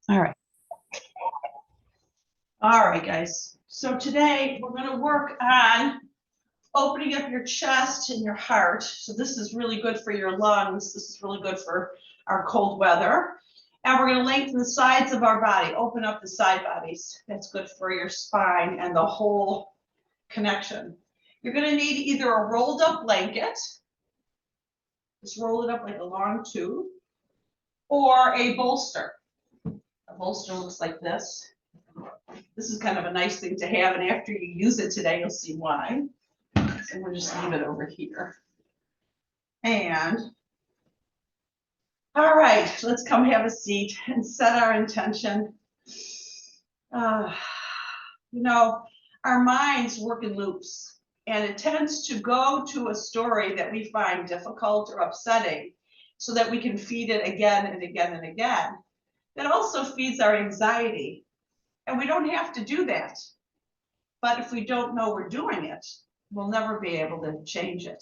All right. All right, guys. So today we're going to work on opening up your chest and your heart. So this is really good for your lungs. This is really good for our cold weather. And we're going to lengthen the sides of our body, open up the side bodies. That's good for your spine and the whole connection. You're going to need either a rolled up blanket, just roll it up like a long tube, or a bolster. A bolster looks like this. This is kind of a nice thing to have, and after you use it today, you'll see why. So we'll just leave it over here. And all right, let's come have a seat and set our intention. Uh, you know, our minds work in loops, and it tends to go to a story that we find difficult or upsetting so that we can feed it again and again and again. That also feeds our anxiety, and we don't have to do that. But if we don't know we're doing it, we'll never be able to change it.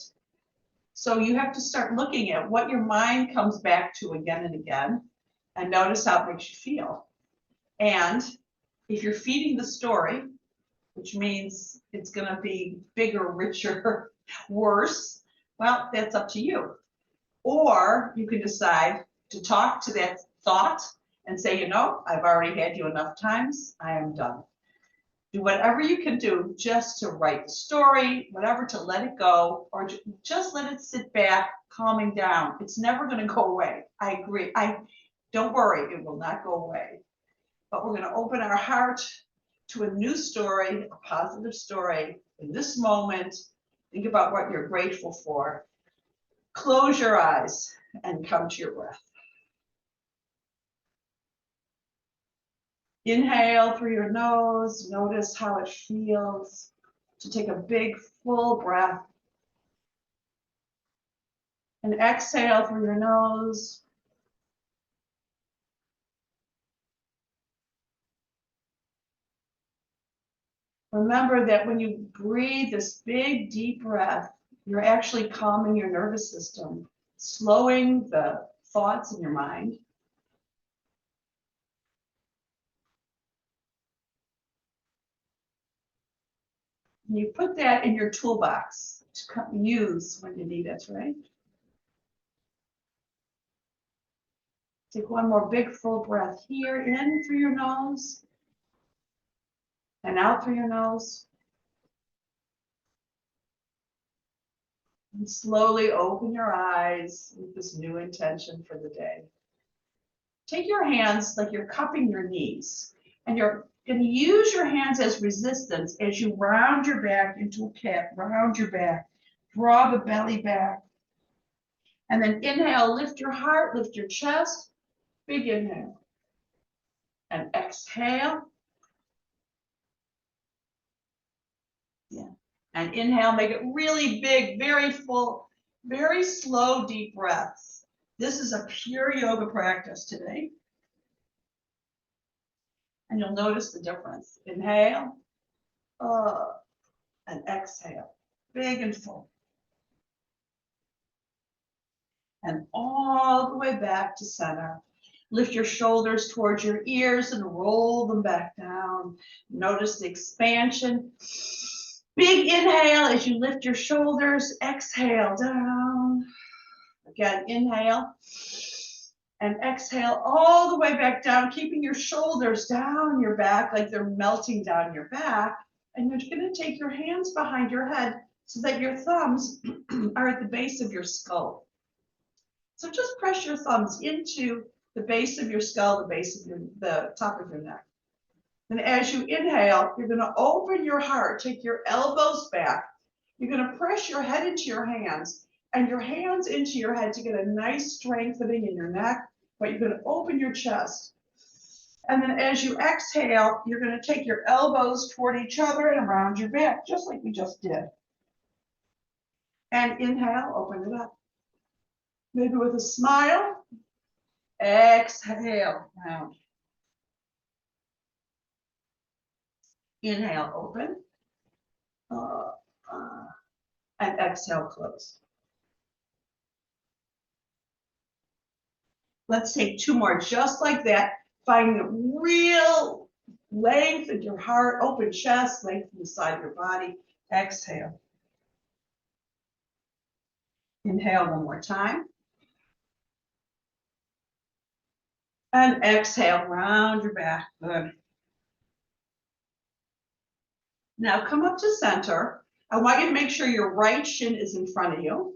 So you have to start looking at what your mind comes back to again and again, and notice how it makes you feel. And if you're feeding the story, which means it's going to be bigger, richer, worse, well, that's up to you. Or you can decide to talk to that thought and say, you know, I've already had you enough times. I am done. Do whatever you can do just to write the story, whatever, to let it go, or just let it sit back, calming down. It's never going to go away. I agree. Don't worry, it will not go away. But we're going to open our heart to a new story, a positive story in this moment. Think about what you're grateful for. Close your eyes and come to your breath. Inhale through your nose. Notice how it feels to take a big, full breath. And exhale through your nose. Remember that when you breathe this big, deep breath, you're actually calming your nervous system, slowing the thoughts in your mind. And you put that in your toolbox to use when you need it, right? Take one more big, full breath here, in through your nose, and out through your nose. And slowly open your eyes with this new intention for the day. Take your hands like you're cupping your knees, and you're going to use your hands as resistance as you round your back into a cat, round your back, draw the belly back. And then inhale, lift your heart, lift your chest, big inhale. And exhale. Yeah. And inhale, make it really big, very full, very slow, deep breaths. This is a pure yoga practice today. And you'll notice the difference. Inhale, and exhale, big and full. And all the way back to center. Lift your shoulders towards your ears and roll them back down. Notice the expansion. Big inhale as you lift your shoulders. Exhale down. Again, inhale. And exhale all the way back down, keeping your shoulders down your back like they're melting down your back. And you're going to take your hands behind your head so that your thumbs are at the base of your skull. So just press your thumbs into the base of your skull, the base of the top of your neck. And as you inhale, you're going to open your heart, take your elbows back. You're going to press your head into your hands and your hands into your head to get a nice strengthening in your neck, but you're going to open your chest. And then as you exhale, you're going to take your elbows toward each other and around your back, just like we just did. And inhale, open it up. Maybe with a smile. Exhale, round. Inhale, open. And exhale, close. Let's take two more just like that. Finding a real length in your heart, open chest, lengthen the side of your body. Exhale. Inhale one more time. And exhale, round your back. Good. Now come up to center. I want you to make sure your right shin is in front of you.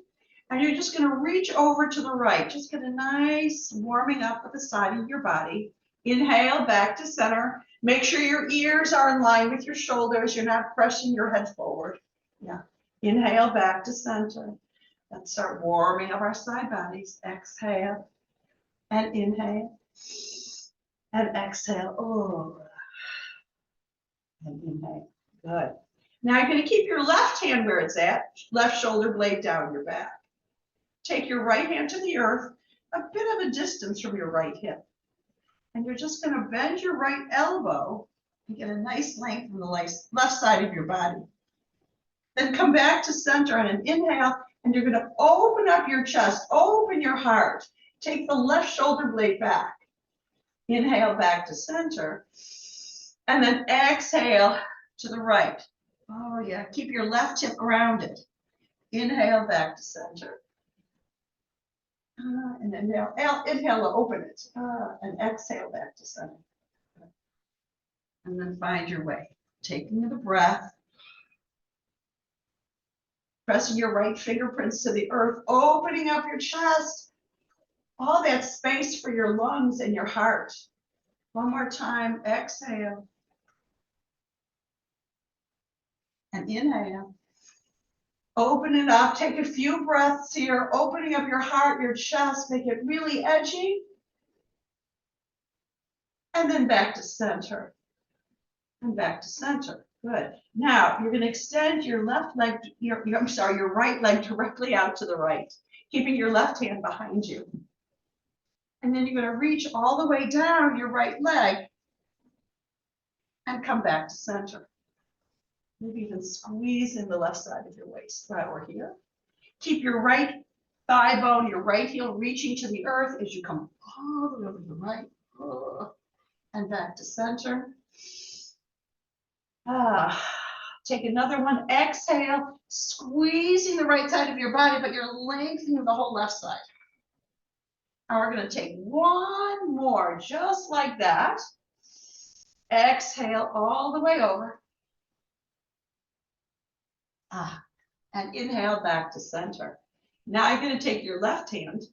And you're just going to reach over to the right. Just get a nice warming up of the side of your body. Inhale, back to center. Make sure your ears are in line with your shoulders. You're not pressing your head forward. Yeah. Inhale, back to center. Let's start warming up our side bodies. Exhale and inhale and exhale. Oh, and inhale. Good. Now you're going to keep your left hand where it's at. Left shoulder blade down your back. Take your right hand to the earth, a bit of a distance from your right hip. And you're just going to bend your right elbow and get a nice length from the left side of your body. Then come back to center on an inhale, and you're going to open up your chest, open your heart. Take the left shoulder blade back. Inhale back to center. And then exhale to the right. Oh, yeah. Keep your left hip grounded. Inhale back to center. And inhale to open it. And exhale back to center. And then find your way. Taking the breath. Pressing your right fingerprints to the earth. Opening up your chest. All that space for your lungs and your heart. One more time. Exhale. And inhale. Open it up. Take a few breaths here. Opening up your heart, your chest. Make it really edgy. And then back to center. And back to center. Good. Now you're going to extend your left leg, your right leg directly out to the right, keeping your left hand behind you. And then you're going to reach all the way down your right leg and come back to center. Maybe even squeeze in the left side of your waist, right over here. Keep your right thigh bone, your right heel reaching to the earth as you come all the way over to the right. And back to center. Take another one. Exhale, squeezing the right side of your body, but you're lengthening the whole left side. And we're going to take one more, just like that. Exhale all the way over. And inhale back to center. Now you're going to take your left hand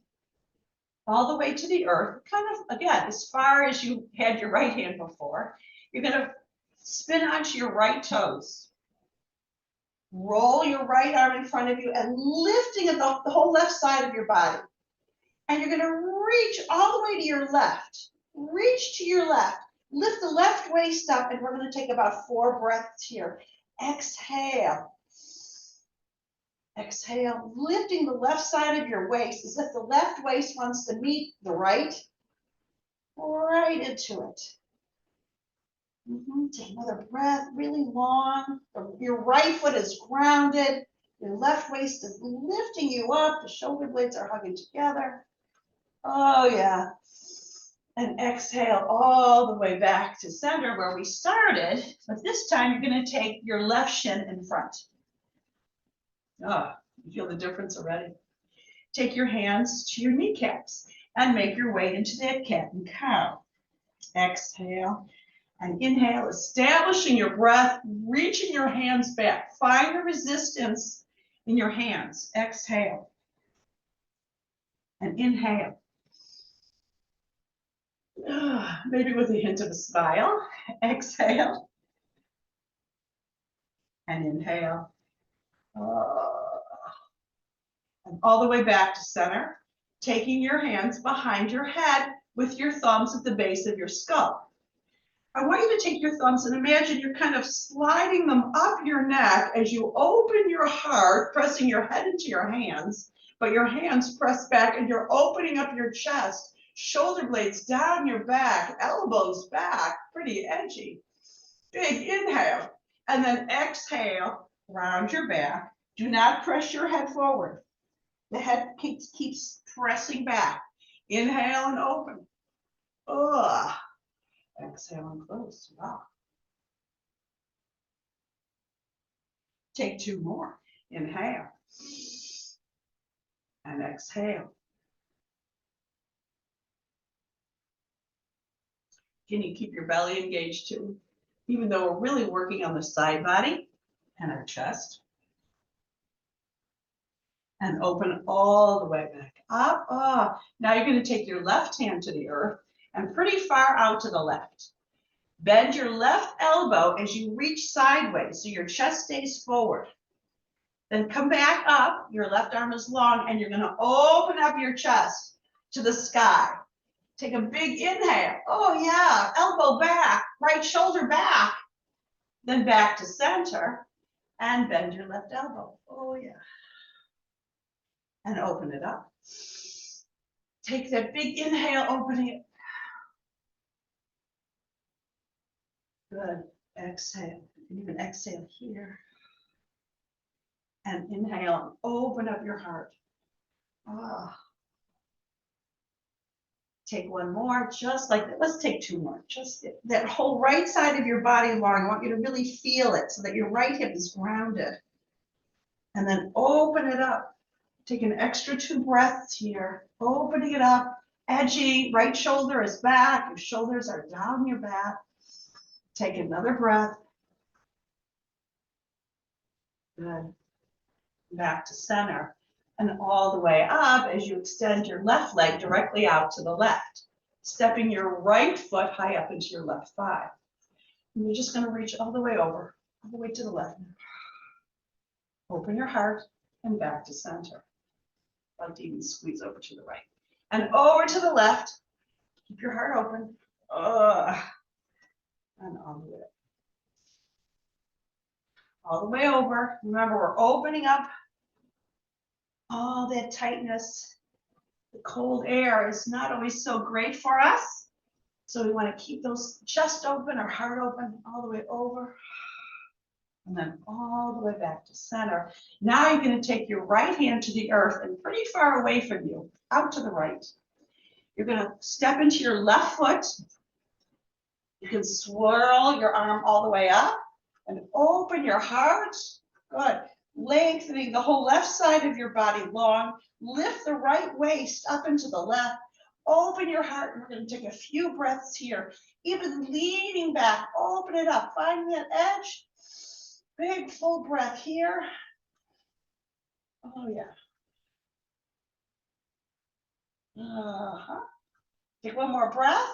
all the way to the earth, kind of, again, as far as you had your right hand before. You're going to spin onto your right toes. Roll your right arm in front of you and lifting it the whole left side of your body. And you're going to reach all the way to your left. Reach to your left. Lift the left waist up, and we're going to take about 4 breaths here. Exhale. Exhale, lifting the left side of your waist as if the left waist wants to meet the right. Right into it. Take another breath, really long. Your right foot is grounded. Your left waist is lifting you up. The shoulder blades are hugging together. Oh, yeah. And exhale all the way back to center where we started. But this time you're going to take your left shin in front. Oh, you feel the difference already? Take your hands to your kneecaps and make your way into that cat and cow. Exhale and inhale, establishing your breath, reaching your hands back. Find the resistance in your hands. Exhale and inhale. Maybe with a hint of a smile. Exhale and inhale. And all the way back to center, taking your hands behind your head with your thumbs at the base of your skull. I want you to take your thumbs and imagine you're kind of sliding them up your neck as you open your heart, pressing your head into your hands, but your hands press back and you're opening up your chest, shoulder blades down your back, elbows back, pretty edgy. Big inhale, and then exhale, round your back. Do not press your head forward. The head keeps pressing back. Inhale and open. exhale and close. Wow. Take 2 more. Inhale. And exhale. Can you keep your belly engaged too? Even though we're really working on the side body and our chest. And open all the way back up. Oh, now you're going to take your left hand to the earth and pretty far out to the left. Bend your left elbow as you reach sideways so your chest stays forward. Then come back up, your left arm is long, and you're going to open up your chest to the sky. Take a big inhale. Oh yeah, elbow back, right shoulder back. Then back to center and bend your left elbow. Oh yeah. And open it up. Take that big inhale, opening it. Good. Exhale. You can exhale here. And inhale and open up your heart. Oh. Take one more, just like that. Let's take 2 more. Just that whole right side of your body long. I want you to really feel it so that your right hip is grounded. And then open it up. Take an extra 2 breaths here. Opening it up. Edgy. Right shoulder is back. Your shoulders are down your back. Take another breath. Good. Back to center. And all the way up as you extend your left leg directly out to the left. Stepping your right foot high up into your left thigh. And you're just going to reach all the way over, all the way to the left. Open your heart and back to center. I'd like to even squeeze over to the right. And over to the left. Keep your heart open. And all the way up. All the way over. Remember, we're opening up all that tightness. The cold air is not always so great for us. So we want to keep those chest open or heart open all the way over. And then all the way back to center. Now you're going to take your right hand to the earth and pretty far away from you, out to the right. You're going to step into your left foot. You can swirl your arm all the way up and open your heart. Good. Lengthening the whole left side of your body long. Lift the right waist up into the left. Open your heart. And we're going to take a few breaths here. Even leaning back. Open it up. Find that edge. Big full breath here. Oh, yeah. Take one more breath.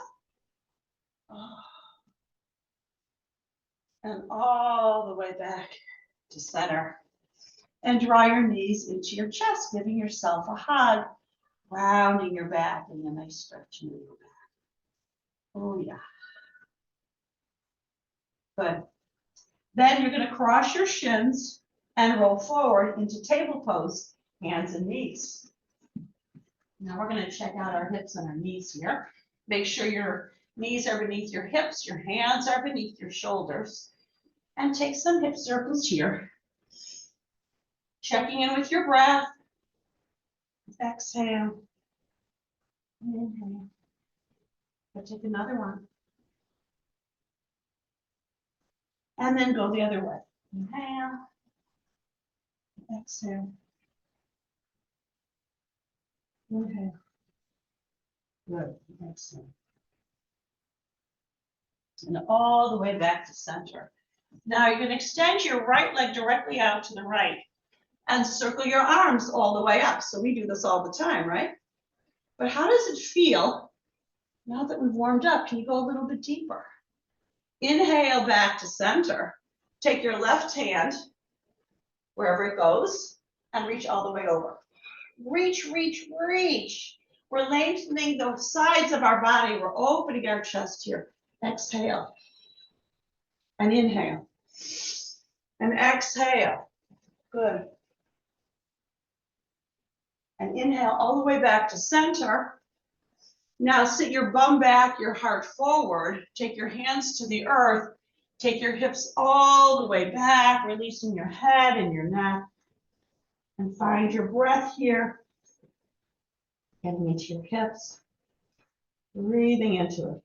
And all the way back to center. And draw your knees into your chest, giving yourself a hug, rounding your back, and a nice stretch in your back. Oh, yeah. Good. Then you're going to cross your shins and roll forward into table pose, hands and knees. Now we're going to check out our hips and our knees here. Make sure your knees are beneath your hips, your hands are beneath your shoulders. And take some hip circles here. Checking in with your breath. Exhale. Inhale. But take another one. And then go the other way. Inhale. Exhale. Inhale. Good. Exhale. And all the way back to center. Now you're going to extend your right leg directly out to the right and circle your arms all the way up. So we do this all the time, right? But how does it feel now that we've warmed up? Can you go a little bit deeper? Inhale back to center. Take your left hand, wherever it goes, and reach all the way over. Reach, reach, reach. We're lengthening the sides of our body. We're opening our chest here. Exhale. And inhale. And exhale. Good. And inhale all the way back to center. Now sit your bum back, your heart forward. Take your hands to the earth. Take your hips all the way back, releasing your head and your neck. And find your breath here. Getting into your hips. Breathing into it.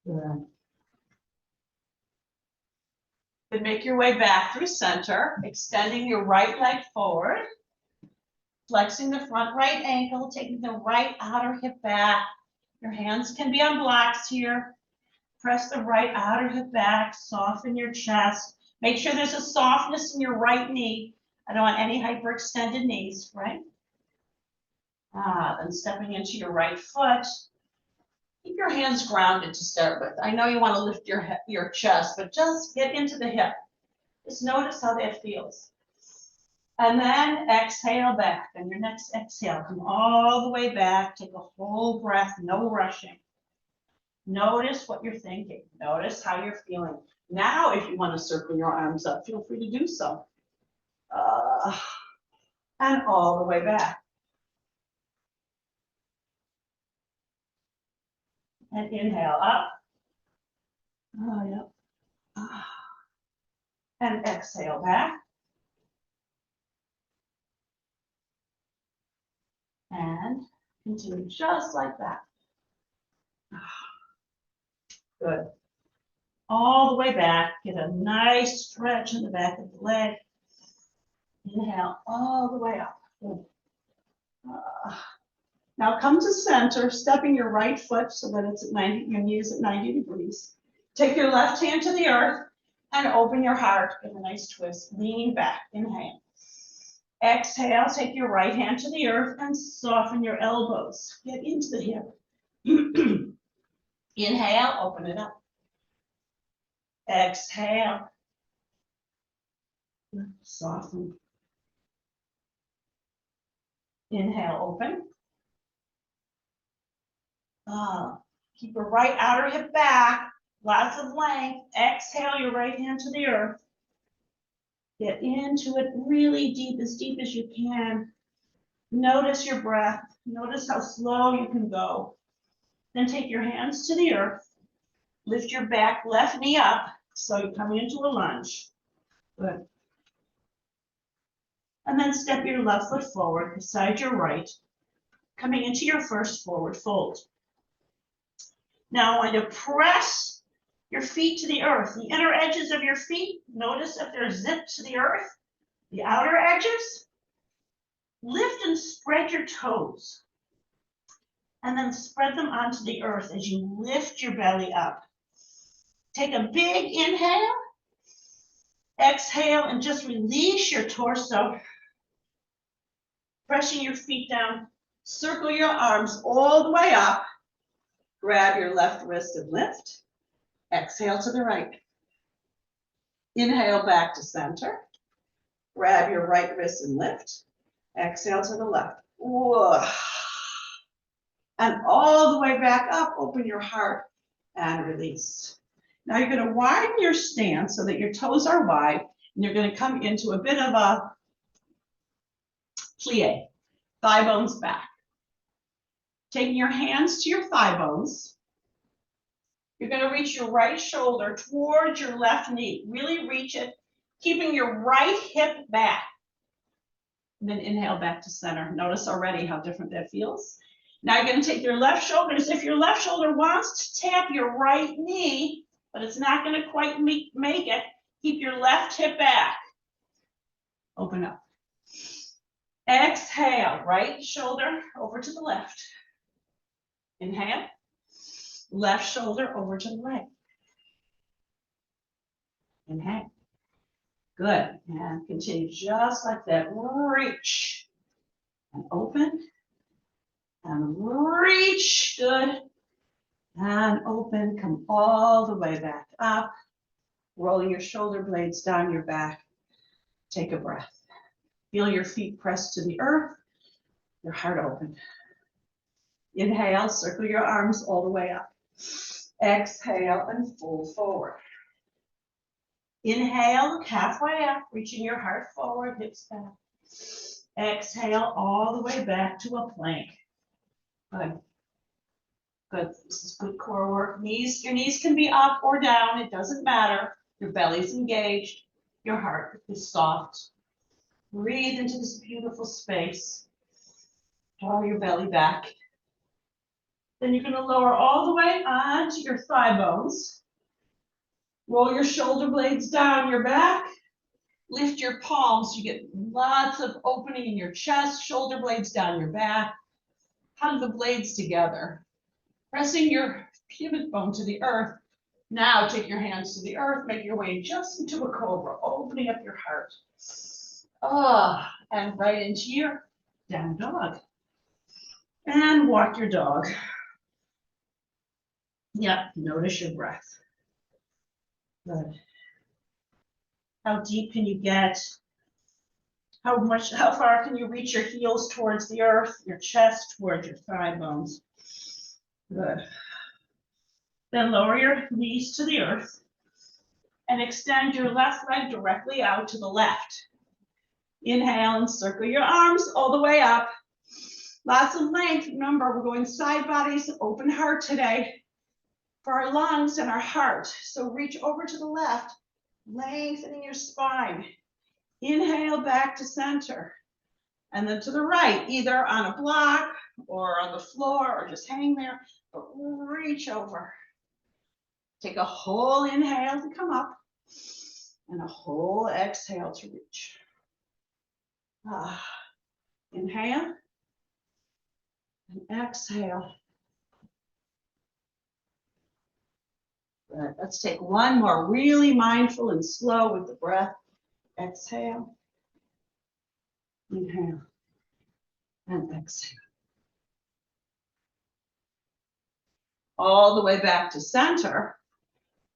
Good. Then make your way back through center, extending your right leg forward, flexing the front right ankle, taking the right outer hip back. Your hands can be on blocks here. Press the right outer hip back, soften your chest. Make sure there's a softness in your right knee. I don't want any hyperextended knees, right? Then stepping into your right foot. Keep your hands grounded to start with. I know you want to lift your chest, but just get into the hip. Just notice how that feels. And then exhale back. And your next exhale, come all the way back. Take a whole breath, no rushing. Notice what you're thinking. Notice how you're feeling. Now, if you want to circle your arms up, feel free to do so. And all the way back. And inhale up. Oh, yeah. And exhale back. And continue just like that. Good. All the way back. Get a nice stretch in the back of the leg. Inhale all the way up. Good. Now come to center, stepping your right foot so that it's at 90, your knee is at 90 degrees. Take your left hand to the earth and open your heart. Give a nice twist. Lean back. Inhale. Exhale, take your right hand to the earth and soften your elbows. Get into the hip. Inhale, open it up. Exhale. Soften. Inhale, open. Keep your right outer hip back. Lots of length. Exhale your right hand to the earth. Get into it really deep as you can. Notice your breath. Notice how slow you can go. Then take your hands to the earth. Lift your back left knee up so you're coming into a lunge. Good. And then step your left foot forward beside your right, coming into your first forward fold. Now I'm going to press your feet to the earth. The inner edges of your feet, notice if they're zipped to the earth. The outer edges, lift and spread your toes. And then spread them onto the earth as you lift your belly up. Take a big inhale. Exhale and just release your torso. Pressing your feet down. Circle your arms all the way up. Grab your left wrist and lift. Exhale to the right. Inhale back to center. Grab your right wrist and lift. Exhale to the left. Whoa. And all the way back up, open your heart and release. Now you're going to widen your stance so that your toes are wide, and you're going to come into a bit of a plie, thigh bones back. Taking your hands to your thigh bones, you're going to reach your right shoulder towards your left knee. Really reach it, keeping your right hip back. And then inhale back to center. Notice already how different that feels. Now you're going to take your left shoulder as if your left shoulder wants to tap your right knee, but it's not going to quite make it. Keep your left hip back. Open up. Exhale, right shoulder over to the left. Inhale. Left shoulder over to the right. Inhale. Good. And continue just like that. Reach. And open. And reach. Good. And open. Come all the way back up. Rolling your shoulder blades down your back. Take a breath. Feel your feet press to the earth. Your heart open. Inhale. Circle your arms all the way up. Exhale and fold forward. Inhale, look halfway up, reaching your heart forward, hips back. Exhale all the way back to a plank. Good. Good. This is good core work. Your knees can be up or down. It doesn't matter. Your belly's engaged. Your heart is soft. Breathe into this beautiful space. Draw your belly back. Then you're gonna lower all the way onto your thigh bones. Roll your shoulder blades down your back. Lift your palms. You get lots of opening in your chest, shoulder blades down your back. Hug the blades together. Pressing your pubic bone to the earth. Now take your hands to the earth, make your way just into a cobra, opening up your heart. And right into your down dog. And walk your dog. Yep, notice your breath. Good. How deep can you get? How far can you reach your heels towards the earth, your chest towards your thigh bones? Good. Then lower your knees to the earth and extend your left leg directly out to the left. Inhale and circle your arms all the way up. Lots of length. Remember, we're going side bodies, open heart today for our lungs and our heart. So reach over to the left, lengthening your spine. Inhale back to center. And then to the right, either on a block or on the floor or just hang there, but reach over. Take a whole inhale to come up and a whole exhale to reach. Inhale and exhale. Good. Let's take one more, really mindful and slow with the breath. Exhale, inhale, and exhale. All the way back to center.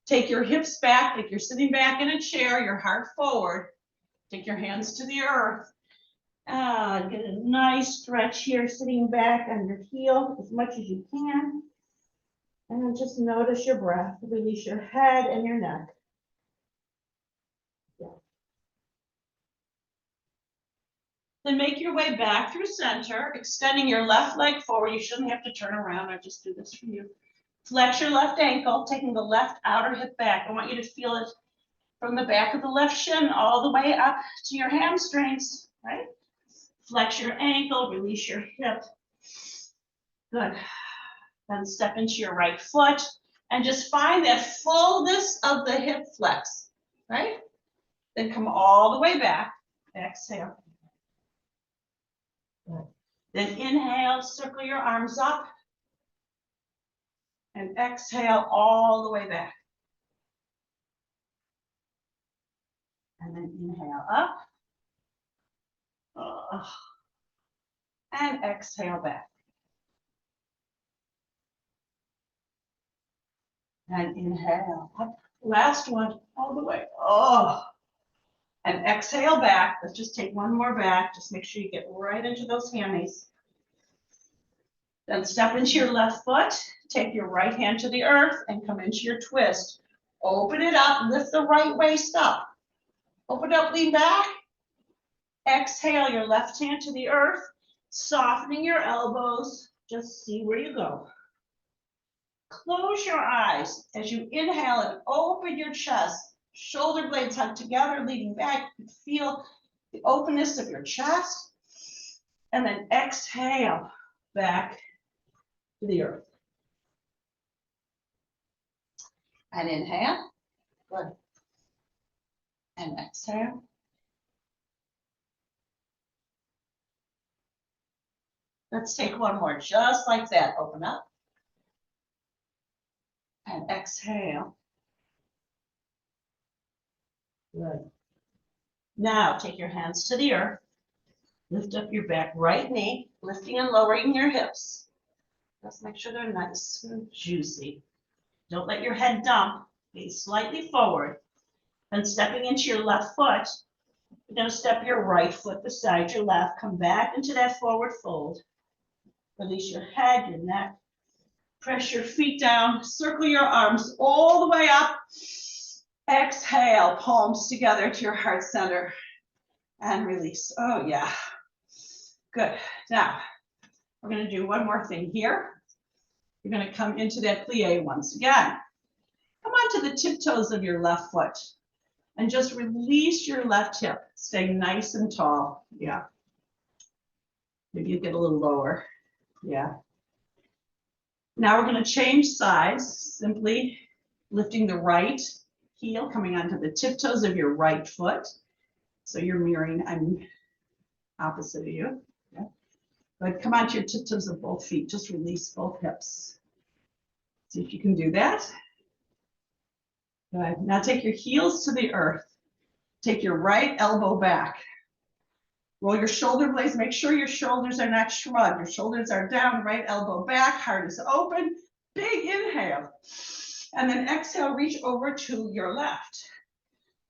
Take your hips back, like you're sitting back in a chair, your heart forward. Take your hands to the earth. Get a nice stretch here, sitting back on your heel as much as you can. And then just notice your breath. Release your head and your neck. Yeah. Then make your way back through center, extending your left leg forward. You shouldn't have to turn around. I just do this for you. Flex your left ankle, taking the left outer hip back. I want you to feel it from the back of the left shin all the way up to your hamstrings, right? Flex your ankle, release your hip. Good. Then step into your right foot and just find that fullness of the hip flex, right? Then come all the way back. Exhale. Good. Then inhale, circle your arms up. And exhale all the way back. And then inhale up. And exhale back. And inhale up. Last one, all the way. And exhale back. Let's just take one more back. Just make sure you get right into those hammies. Then step into your left foot. Take your right hand to the earth and come into your twist. Open it up. Lift the right waist up. Open up, lean back. Exhale your left hand to the earth. Softening your elbows. Just see where you go. Close your eyes as you inhale and open your chest. Shoulder blades hug together, leaning back. You feel the openness of your chest. And then exhale back to the earth. And inhale. Good. And exhale. Let's take one more, just like that. Open up. And exhale. Good. Now take your hands to the earth. Lift up your back right knee, lifting and lowering your hips. Just make sure they're nice and juicy. Don't let your head dump. Be slightly forward. And stepping into your left foot, you're going to step your right foot beside your left. Come back into that forward fold. Release your head, your neck. Press your feet down. Circle your arms all the way up. Exhale, palms together to your heart center. And release. Oh, yeah. Good. Now, we're going to do one more thing here. You're going to come into that plie once again. Come onto the tiptoes of your left foot. And just release your left hip. Stay nice and tall. Yeah. Maybe you get a little lower. Yeah. Now we're going to change sides, simply lifting the right heel, coming onto the tiptoes of your right foot. So you're mirroring, I'm opposite of you. Okay. But come onto your tiptoes of both feet. Just release both hips. See if you can do that. Good. Now take your heels to the earth. Take your right elbow back. Roll your shoulder blades. Make sure your shoulders are not shrugged. Your shoulders are down, right elbow back, heart is open. Big inhale. And then exhale, reach over to your left.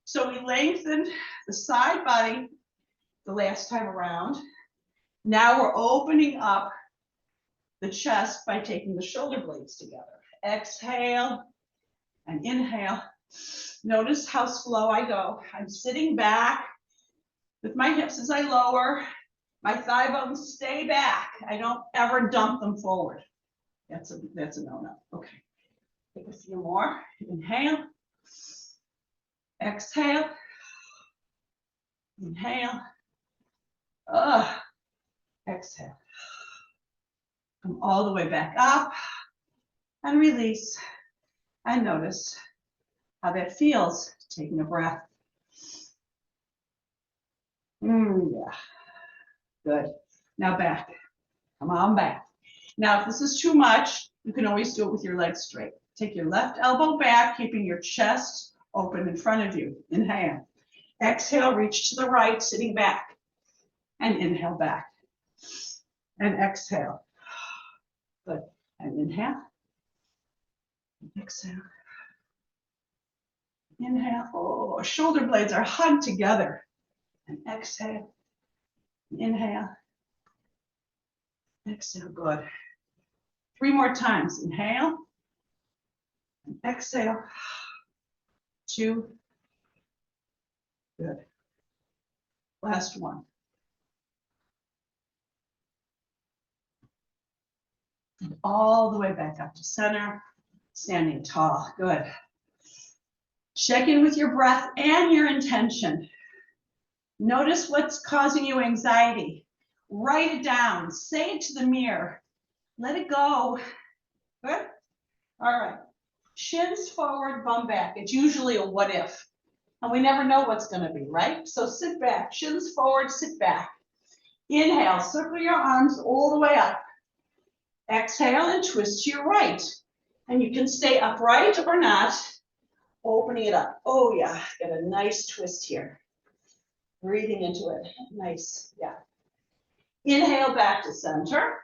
So we lengthened the side body the last time around. Now we're opening up the chest by taking the shoulder blades together. Exhale and inhale. Notice how slow I go. I'm sitting back with my hips as I lower. My thigh bones stay back. I don't ever dump them forward. That's a no-no. Okay. Take a few more. Inhale. Exhale. Inhale. Exhale. Come all the way back up and release. And notice how that feels. Taking a breath. Yeah. Good. Now back. Come on back. Now, if this is too much, you can always do it with your legs straight. Take your left elbow back, keeping your chest open in front of you. Inhale. Exhale, reach to the right, sitting back. And inhale back. And exhale. Good. And inhale. Exhale. Inhale. Oh, shoulder blades are hugged together. And exhale. Inhale. Exhale. Good. 3 more times. Inhale. And exhale. 2. Good. Last one. And all the way back up to center. Standing tall. Good. Check in with your breath and your intention. Notice what's causing you anxiety. Write it down. Say it to the mirror. Let it go. Good? All right. Shins forward, bum back. It's usually a what if. And we never know what's going to be, right? So sit back. Shins forward, sit back. Inhale, circle your arms all the way up. Exhale and twist to your right. And you can stay upright or not. Opening it up. Oh, yeah. Get a nice twist here. Breathing into it. Nice. Yeah. Inhale back to center.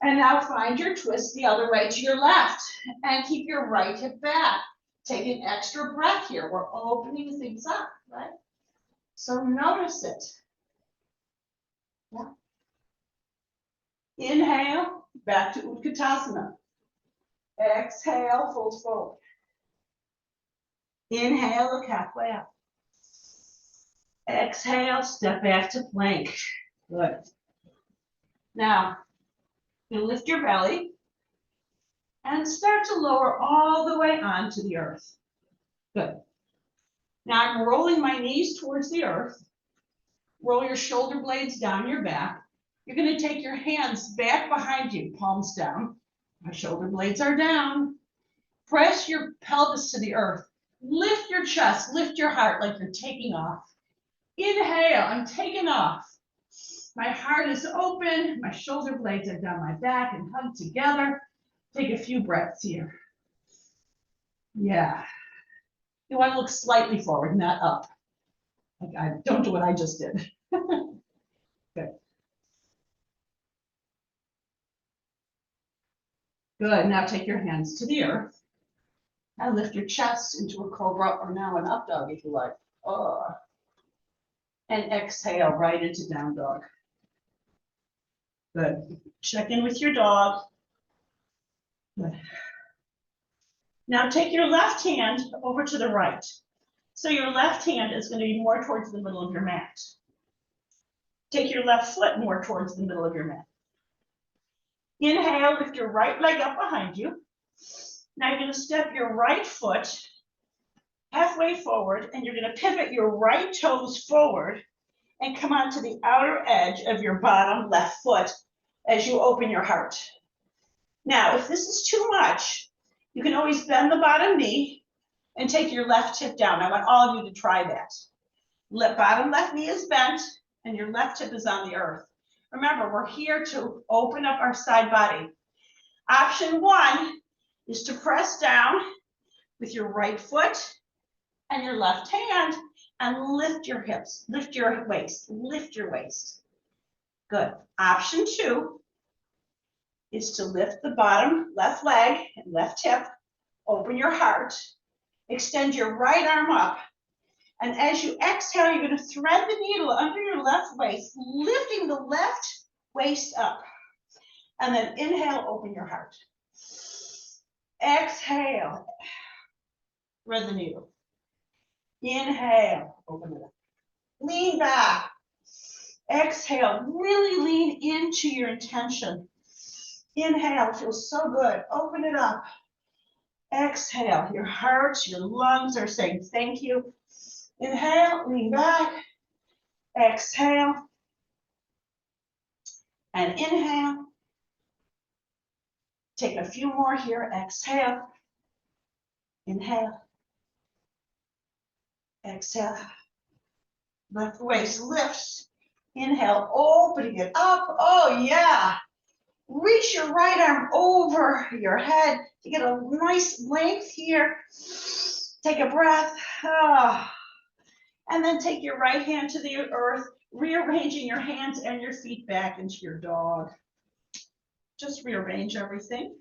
And now find your twist the other way to your left. And keep your right hip back. Take an extra breath here. We're opening things up, right? So notice it. Yeah. Inhale, back to Utkatasana. Exhale, fold forward. Inhale, look halfway up. Exhale, step back to plank. Good. Now, you lift your belly and start to lower all the way onto the earth. Good. Now I'm rolling my knees towards the earth. Roll your shoulder blades down your back. You're going to take your hands back behind you, palms down. My shoulder blades are down. Press your pelvis to the earth. Lift your chest, lift your heart like you're taking off. Inhale, I'm taking off. My heart is open. My shoulder blades are down my back and hugged together. Take a few breaths here. Yeah. You want to look slightly forward, not up. Like don't do what I just did. Good. Good. Now take your hands to the earth. Now lift your chest into a cobra or now an up dog if you like. And exhale right into down dog. Good. Check in with your dog. Good. Now take your left hand over to the right. So your left hand is going to be more towards the middle of your mat. Take your left foot more towards the middle of your mat. Inhale, lift your right leg up behind you. Now you're going to step your right foot halfway forward, and you're going to pivot your right toes forward and come onto the outer edge of your bottom left foot as you open your heart. Now, if this is too much, you can always bend the bottom knee and take your left hip down. I want all of you to try that. Bottom left knee is bent and your left hip is on the earth. Remember, we're here to open up our side body. Option one is to press down with your right foot and your left hand and lift your hips, lift your waist, lift your waist. Good. Option two is to lift the bottom left leg and left hip, open your heart, extend your right arm up, and as you exhale, you're going to thread the needle under your left waist, lifting the left waist up, and then inhale, open your heart. Exhale, thread the needle. Inhale, open it up. Lean back. Exhale, really lean into your intention. Inhale, feels so good. Open it up. Exhale, your heart, your lungs are saying thank you. Inhale, lean back. Exhale. And inhale. Take a few more here. Exhale. Inhale. Exhale. Left waist lifts. Inhale, opening it up. Oh, yeah. Reach your right arm over your head to get a nice length here. Take a breath. And then take your right hand to the earth, rearranging your hands and your feet back into your dog. Just rearrange everything.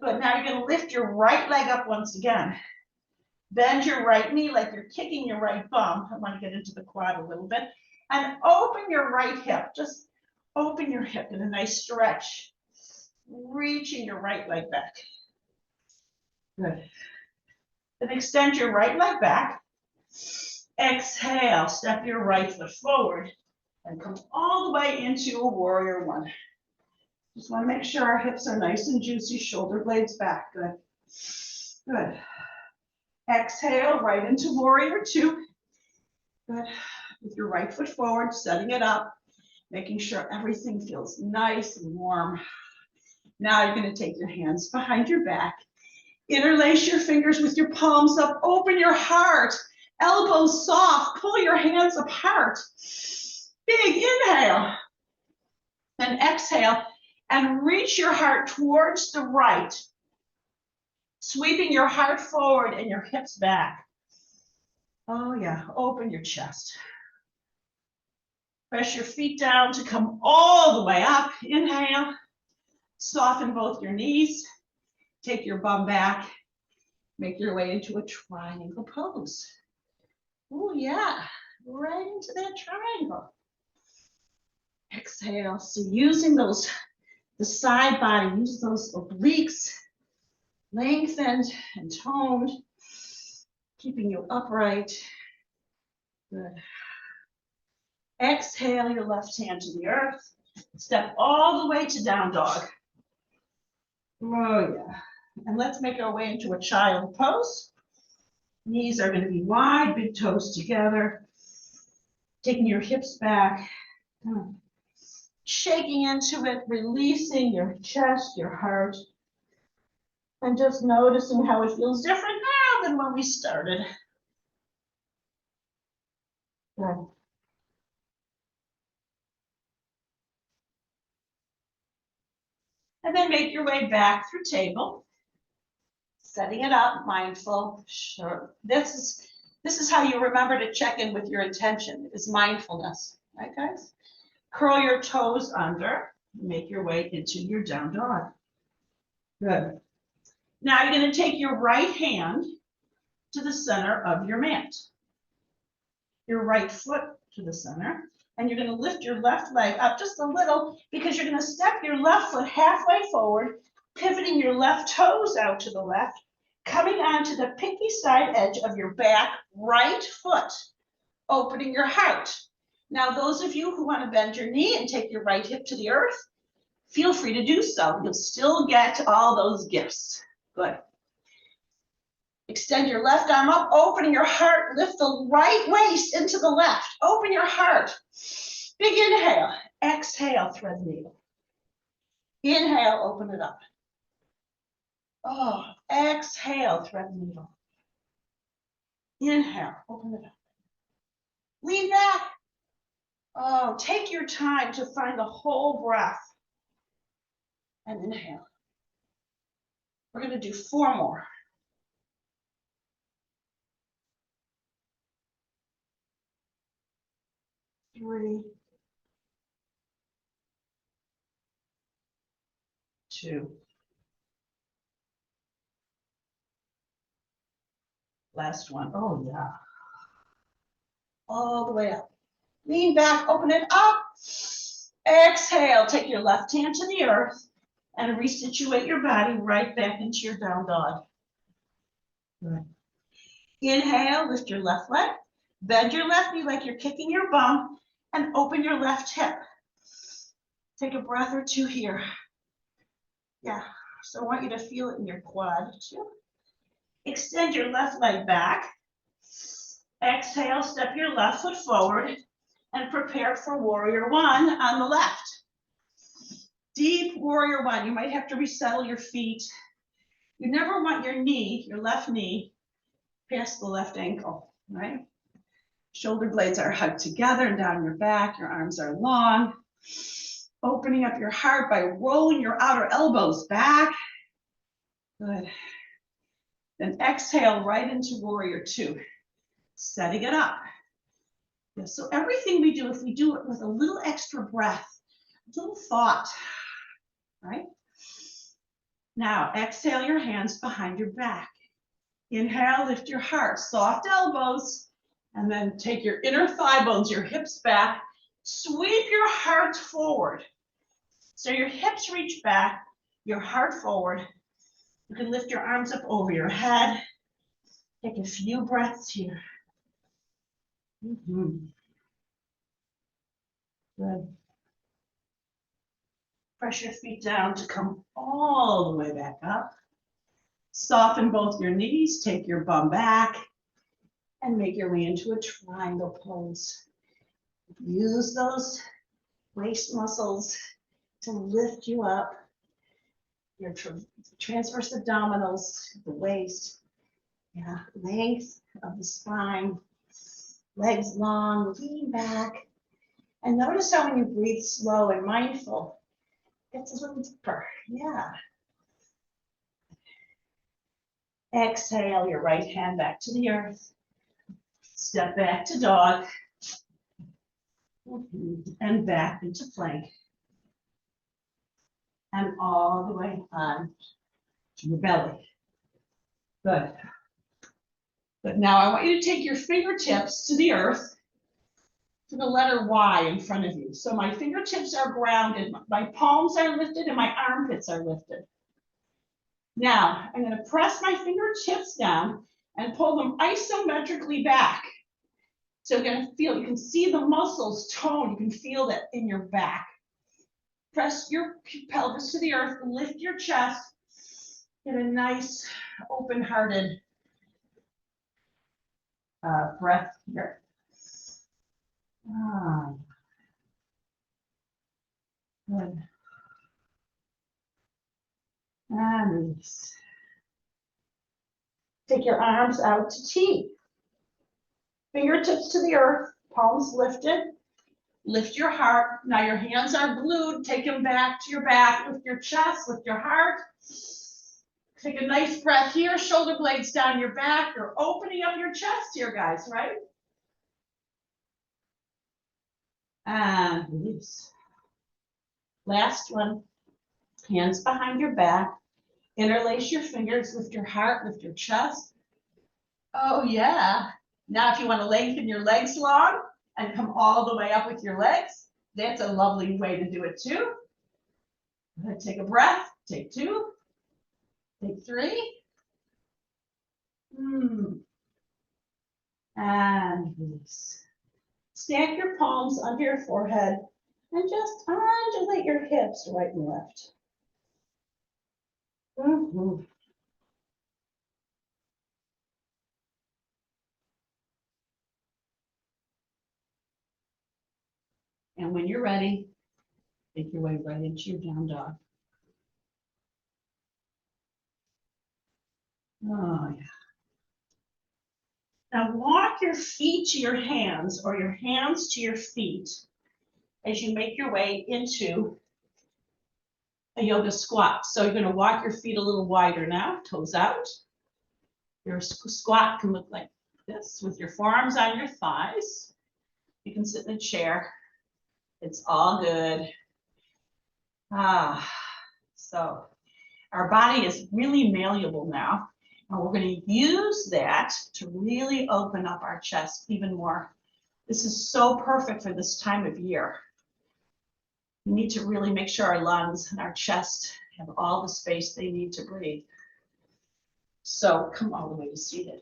Good. Now you're going to lift your right leg up once again. Bend your right knee like you're kicking your right bum. I want to get into the quad a little bit. And open your right hip. Just open your hip in a nice stretch. Reaching your right leg back. Good. Then extend your right leg back. Exhale, step your right foot forward and come all the way into a warrior one. Just want to make sure our hips are nice and juicy, shoulder blades back. Good. Good. Exhale, right into warrior two. Good. With your right foot forward, setting it up, making sure everything feels nice and warm. Now you're going to take your hands behind your back. Interlace your fingers with your palms up. Open your heart. Elbows soft. Pull your hands apart. Big inhale. Then exhale and reach your heart towards the right. Sweeping your heart forward and your hips back. Oh yeah, open your chest. Press your feet down to come all the way up. Inhale. Soften both your knees. Take your bum back. Make your way into a triangle pose. Oh yeah, right into that triangle. Exhale. So using the side body, use those obliques, lengthened and toned, keeping you upright. Good. Exhale your left hand to the earth. Step all the way to down dog. Oh yeah. And let's make our way into a child pose. Knees are going to be wide, big toes together. Taking your hips back. Shaking into it, releasing your chest, your heart. And just noticing how it feels different now than when we started. Good. And then make your way back through table. Setting it up, mindful. Sure. This is how you remember to check in with your intention, is mindfulness. Right, guys? Curl your toes under. Make your way into your down dog. Good. Now you're going to take your right hand to the center of your mat. Your right foot to the center. And you're going to lift your left leg up just a little because you're going to step your left foot halfway forward, pivoting your left toes out to the left, coming onto the pinky side edge of your back right foot, opening your heart. Now, those of you who want to bend your knee and take your right hip to the earth, feel free to do so. You'll still get all those gifts. Good. Extend your left arm up, opening your heart. Lift the right waist into the left. Open your heart. Big inhale. Exhale, thread the needle. Inhale, open it up. Oh, exhale, thread the needle. Inhale, open it up. Lean back. Oh, take your time to find the whole breath. And inhale. We're going to do 4 more. 3, 2. Last one. Oh, yeah. All the way up. Lean back, open it up. Exhale, take your left hand to the earth and resituate your body right back into your down dog. Good. Inhale, lift your left leg, bend your left knee like you're kicking your bum, and open your left hip. Take a breath or 2 here. Yeah, so I want you to feel it in your quad too. Extend your left leg back. Exhale, step your left foot forward and prepare for warrior 1 on the left. Deep warrior 1. You might have to resettle your feet. You never want your knee, your left knee, past the left ankle, right? Shoulder blades are hugged together and down your back. Your arms are long. Opening up your heart by rolling your outer elbows back. Good. Then exhale right into warrior 2. Setting it up. Yeah, so everything we do, if we do it with a little extra breath, a little thought, right? Now, exhale your hands behind your back. Inhale, lift your heart, soft elbows, and then take your inner thigh bones, your hips back. Sweep your heart forward. So your hips reach back, your heart forward. You can lift your arms up over your head. Take a few breaths here. Good. Press your feet down to come all the way back up. Soften both your knees, take your bum back, and make your way into a triangle pose. Use those waist muscles to lift you up. Your transverse abdominals, the waist, yeah, length of the spine, legs long, lean back. And notice how when you breathe slow and mindful, it gets a little deeper, yeah. Exhale your right hand back to the earth. Step back to dog. And back into plank. And all the way on to your belly. Good. But now I want you to take your fingertips to the earth, to the letter Y in front of you. So my fingertips are grounded, my palms are lifted, and my armpits are lifted. Now, I'm going to press my fingertips down and pull them isometrically back. So you're going to feel, you can see the muscles tone, you can feel that in your back. Press your pelvis to the earth, lift your chest, get a nice open-hearted breath here. Good. And release. Take your arms out to T. Fingertips to the earth, palms lifted. Lift your heart. Now your hands are glued. Take them back to your back. Lift your chest, lift your heart. Take a nice breath here. Shoulder blades down your back. You're opening up your chest here, guys, right? And release. Last one. Hands behind your back. Interlace your fingers. Lift your heart, lift your chest. Oh, yeah. Now, if you want to lengthen your legs long and come all the way up with your legs, that's a lovely way to do it too. Take a breath. Take 2. Take 3. And release. Stack your palms under your forehead and just undulate your hips right and left. And when you're ready, make your way right into your down dog. Oh, yeah. Now walk your feet to your hands or your hands to your feet as you make your way into a yoga squat. So you're going to walk your feet a little wider now, toes out. Your squat can look like this with your forearms on your thighs. You can sit in a chair. It's all good. So our body is really malleable now. And we're going to use that to really open up our chest even more. This is so perfect for this time of year. We need to really make sure our lungs and our chest have all the space they need to breathe. So come all the way to seated.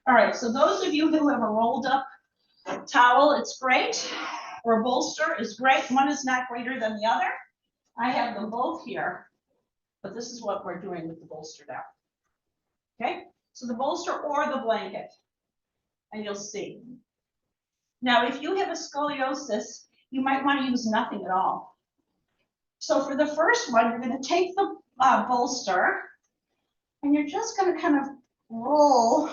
All right, so those of you who have a rolled up towel, it's great, or a bolster is great. One is not greater than the other. I have them both here, but this is what we're doing with the bolster now. Okay, so the bolster or the blanket, and you'll see. Now, if you have a scoliosis, you might want to use nothing at all. So for the first one, you're going to take the bolster, and you're just going to kind of roll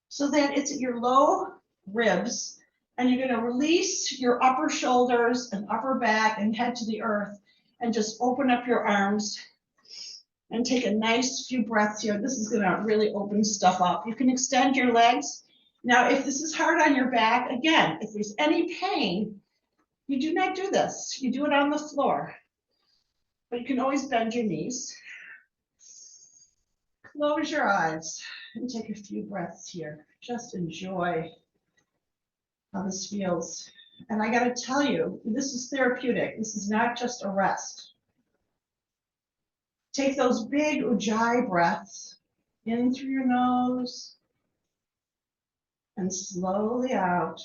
so that it's at your low ribs, and you're going to release your upper shoulders and upper back and head to the earth, and just open up your arms and take a nice few breaths here. This is going to really open stuff up. You can extend your legs. Now, if this is hard on your back, again, if there's any pain, you do not do this. You do it on the floor. But you can always bend your knees. Close your eyes and take a few breaths here. Just enjoy how this feels. And I got to tell you, this is therapeutic. This is not just a rest. Take those big ujjayi breaths in through your nose and slowly out.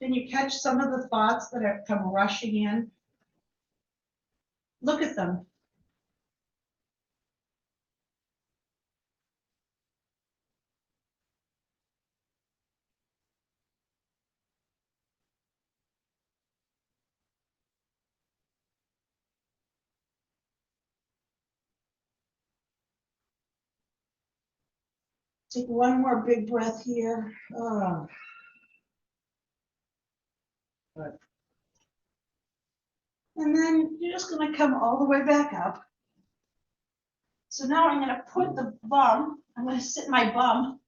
Then you catch some of the thoughts that have come rushing in. Look at them. Take one more big breath here. Oh, good. And then you're just going to come all the way back up. So now I'm going to put the bum, I'm going to sit my bum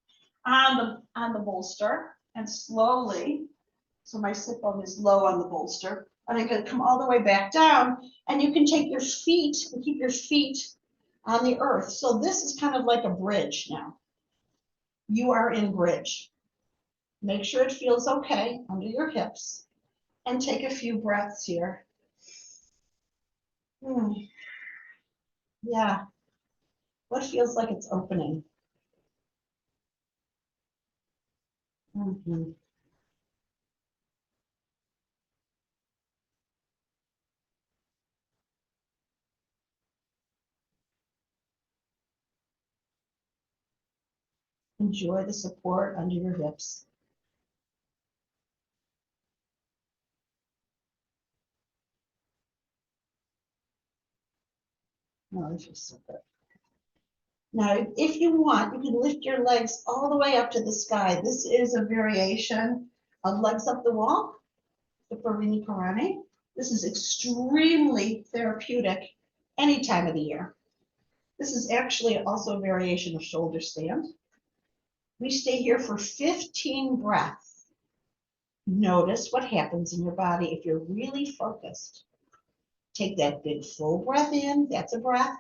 on the bolster and slowly, so my sit bone is low on the bolster, and I'm going to come all the way back down, and you can take your feet and keep your feet on the earth. So this is kind of like a bridge now. You are in bridge. Make sure it feels okay under your hips, and take a few breaths here. Yeah. What feels like it's opening? Mm-hmm. Enjoy the support under your hips. Oh, this feels so good. Now, if you want, you can lift your legs all the way up to the sky. This is a variation of legs up the wall, the Parini Parani. This is extremely therapeutic any time of the year. This is actually also a variation of shoulder stand. We stay here for 15 breaths. Notice what happens in your body if you're really focused. Take that big full breath in, that's a breath.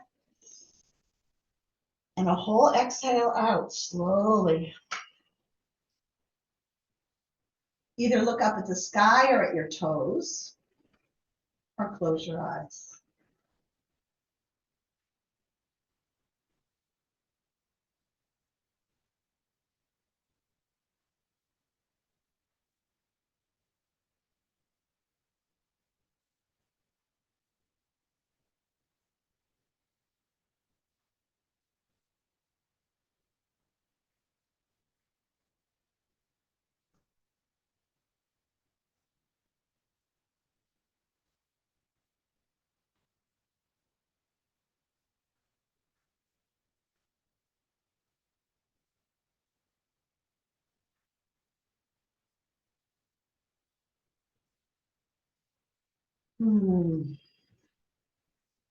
And a whole exhale out slowly. Either look up at the sky or at your toes, or close your eyes.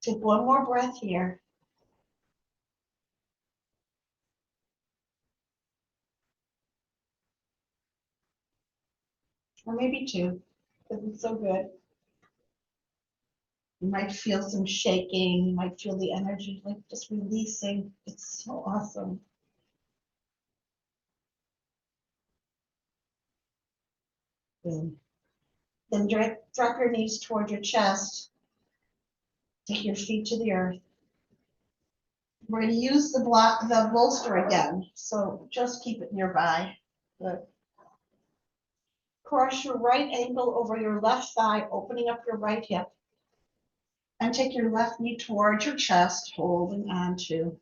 Take one more breath here. Or maybe two, because it's so good. You might feel some shaking, you might feel the energy like just releasing. It's so awesome. Good. Then drop your knees toward your chest. Take your feet to the earth. We're going to use the bolster again, so just keep it nearby. Good. Cross your right ankle over your left thigh, opening up your right hip. And take your left knee towards your chest, holding on to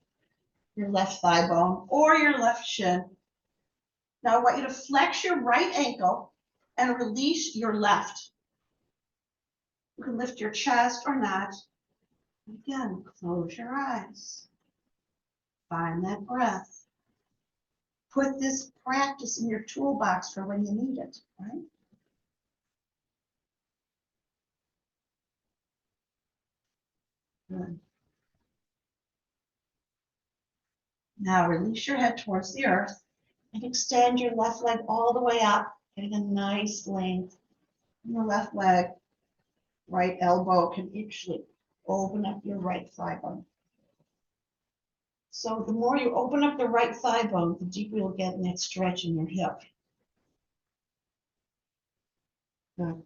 your left thigh bone or your left shin. Now I want you to flex your right ankle and release your left. You can lift your chest or not. Again, close your eyes. Find that breath. Put this practice in your toolbox for when you need it, right? Good. Now release your head towards the earth and extend your left leg all the way up, getting a nice length in your left leg. Right elbow can actually open up your right thigh bone. So the more you open up the right thigh bone, the deeper you'll get in that stretch in your hip. Good.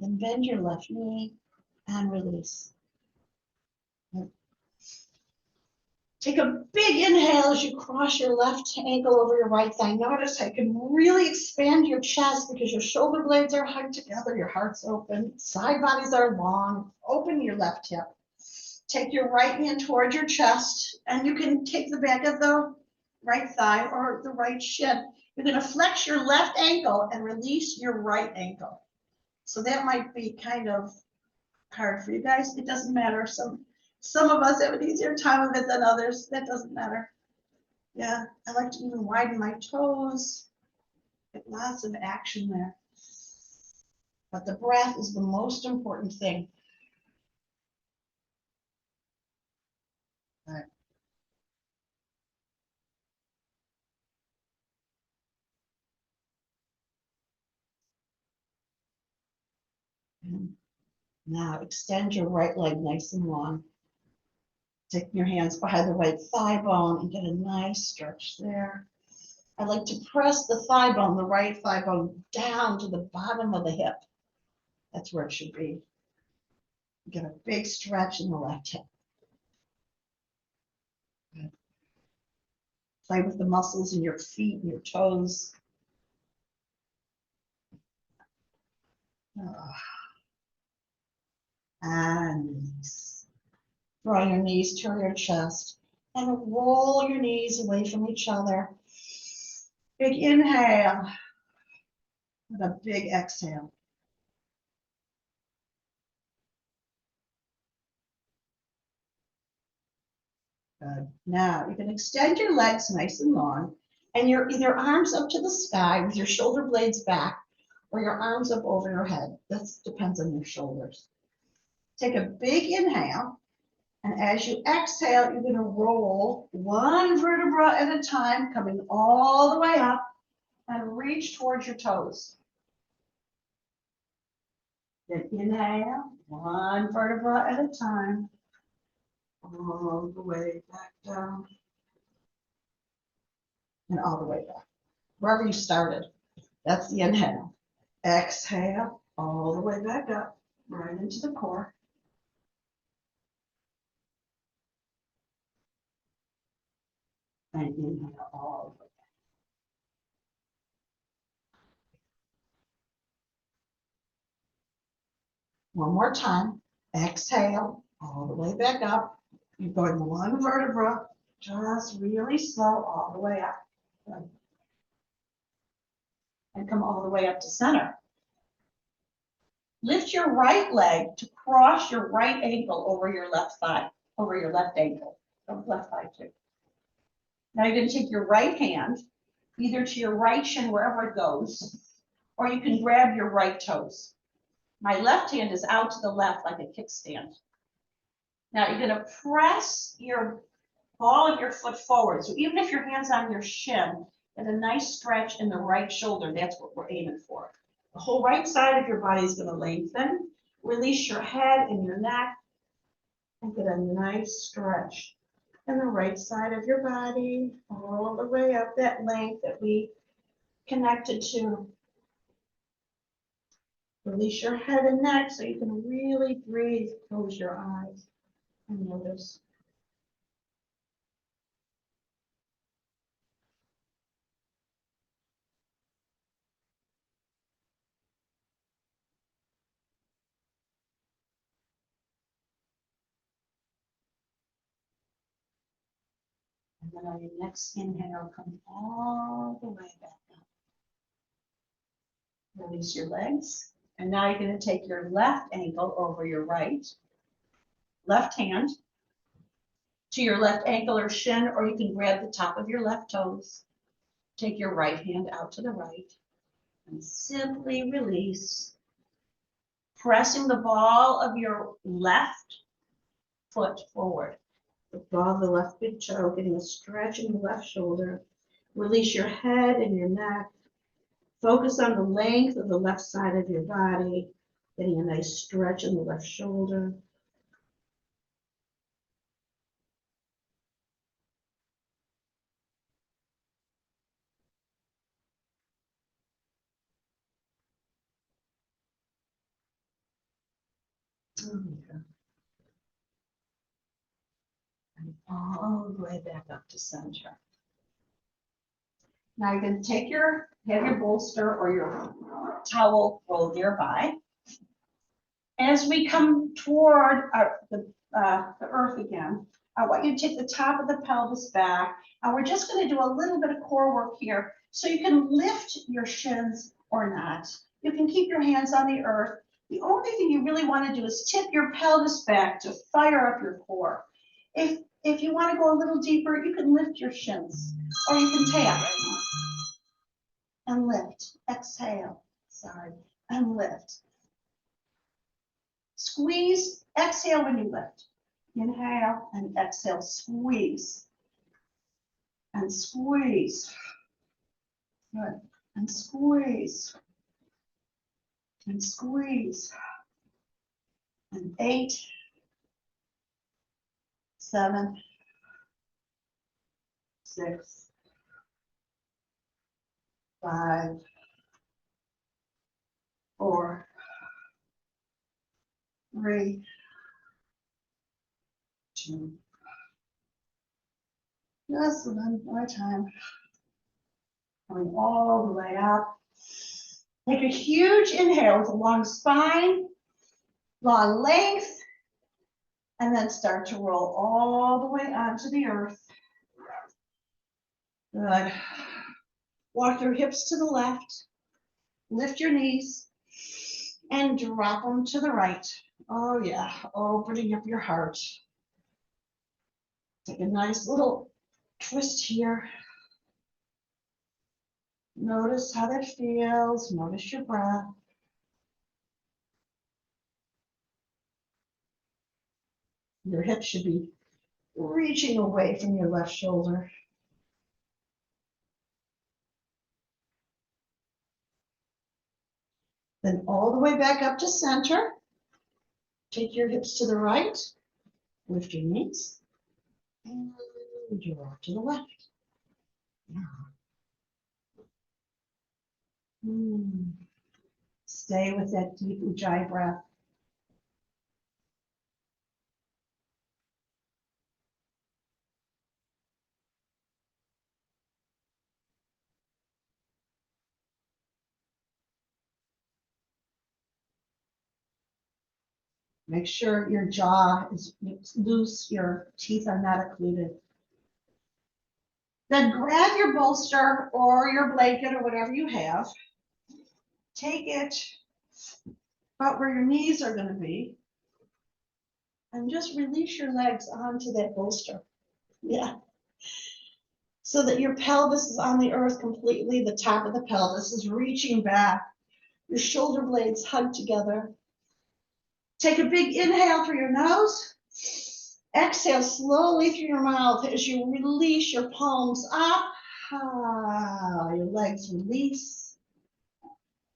Then bend your left knee and release. Good. Take a big inhale as you cross your left ankle over your right thigh. Notice how you can really expand your chest because your shoulder blades are hugged together, your heart's open, side bodies are long. Open your left hip. Take your right hand towards your chest, and you can take the back of the right thigh or the right shin. You're going to flex your left ankle and release your right ankle. So that might be kind of hard for you guys. It doesn't matter. Some of us have an easier time of it than others. That doesn't matter. Yeah, I like to even widen my toes. Get lots of action there. But the breath is the most important thing. All right. Now extend your right leg nice and long. Take your hands behind the right thigh bone and get a nice stretch there. I like to press the thigh bone, the right thigh bone, down to the bottom of the hip. That's where it should be. Get a big stretch in the left hip. Good. Play with the muscles in your feet and your toes. And release. Draw your knees to your chest and roll your knees away from each other. Big inhale and a big exhale. Good. Now you can extend your legs nice and long and your either arms up to the sky with your shoulder blades back or your arms up over your head. That depends on your shoulders. Take a big inhale, and as you exhale, you're going to roll one vertebra at a time, coming all the way up and reach towards your toes. Then inhale, one vertebra at a time, all the way back down and all the way back. Wherever you started, that's the inhale. Exhale, all the way back up, right into the core. And inhale all the way back. One more time. Exhale, all the way back up. You're going one vertebra, just really slow, all the way up. Good. And come all the way up to center. Lift your right leg to cross your right ankle over your left thigh. over your left ankle, left thigh too. Now you're going to take your right hand, either to your right shin, wherever it goes, or you can grab your right toes. My left hand is out to the left like a kickstand. Now you're going to press your ball of your foot forward. So even if your hand's on your shin, get a nice stretch in the right shoulder. That's what we're aiming for. The whole right side of your body is going to lengthen. Release your head and your neck and get a nice stretch in the right side of your body, all the way up that length that we connected to. Release your head and neck so you can really breathe. Close your eyes and notice. And then on your next inhale, come all the way back up. Release your legs. And now you're going to take your left ankle over your right, left hand to your left ankle or shin, or you can grab the top of your left toes. Take your right hand out to the right and simply release, pressing the ball of your left foot forward. The ball of the left big toe, getting a stretch in the left shoulder. Release your head and your neck. Focus on the length of the left side of your body, getting a nice stretch in the left shoulder. And all the way back up to center. Now you're going to have your bolster or your towel rolled nearby. As we come toward the earth again, I want you to take the top of the pelvis back, and we're just going to do a little bit of core work here, so you can lift your shins or not. You can keep your hands on the earth. The only thing you really want to do is tip your pelvis back to fire up your core. If you want to go a little deeper, you can lift your shins, or you can tap and lift. Exhale, and lift. Squeeze, exhale when you lift. Inhale and exhale, squeeze. And squeeze. Good. And squeeze. And squeeze. And 8, 7, 6, 5, 4, 3, 2. Just one more time. Coming all the way up. Take a huge inhale with a long spine, long length, and then start to roll all the way onto the earth. Good. Walk your hips to the left, lift your knees, and drop them to the right. Oh yeah, opening up your heart. Take a nice little twist here. Notice how that feels. Notice your breath. Your hips should be reaching away from your left shoulder. Then all the way back up to center. Take your hips to the right. Lift your knees. And drop to the left. Stay with that deep Ujjayi breath. Make sure your jaw is loose, your teeth are not occluded. Then grab your bolster or your blanket or whatever you have. Take it about where your knees are going to be. And just release your legs onto that bolster. Yeah. So that your pelvis is on the earth completely. The top of the pelvis is reaching back. Your shoulder blades hug together. Take a big inhale through your nose. Exhale slowly through your mouth as you release your palms up. Your legs release.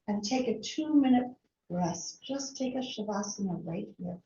And take a 2-minute rest. Just take a shavasana right here.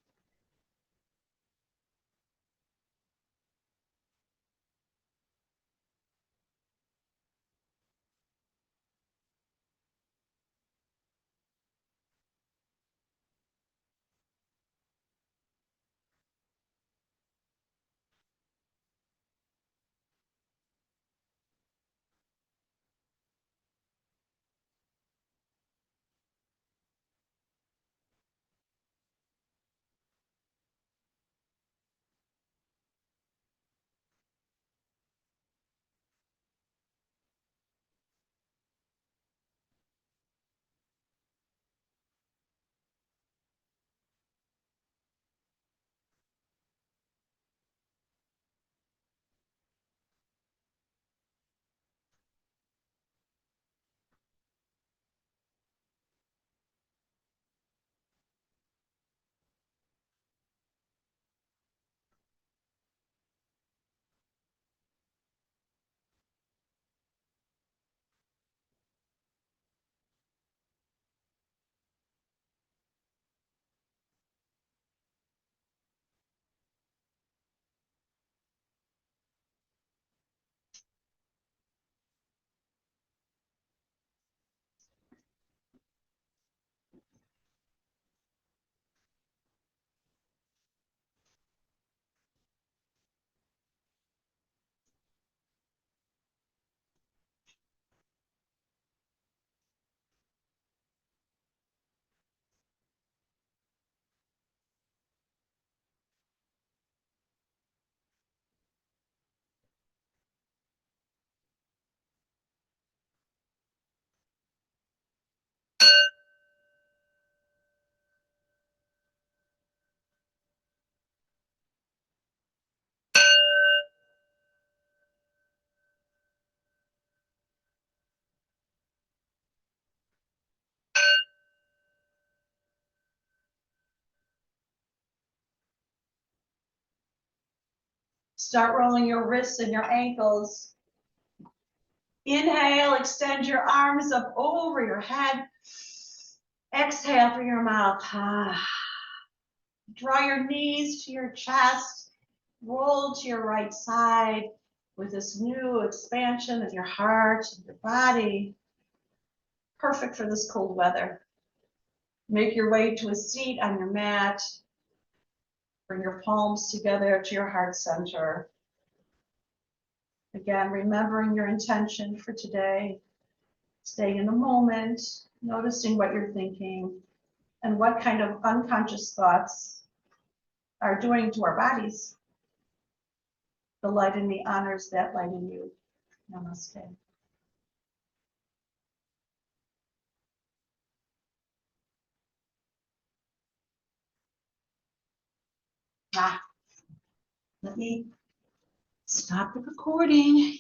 Start rolling your wrists and your ankles. Inhale, extend your arms up over your head. Exhale through your mouth. Draw your knees to your chest. Roll to your right side with this new expansion of your heart and your body. Perfect for this cold weather. Make your way to a seat on your mat. Bring your palms together to your heart center. Again, remembering your intention for today. Staying in the moment, noticing what you're thinking and what kind of unconscious thoughts are doing to our bodies. The light in me honors that light in you. Namaste. Let me stop the recording.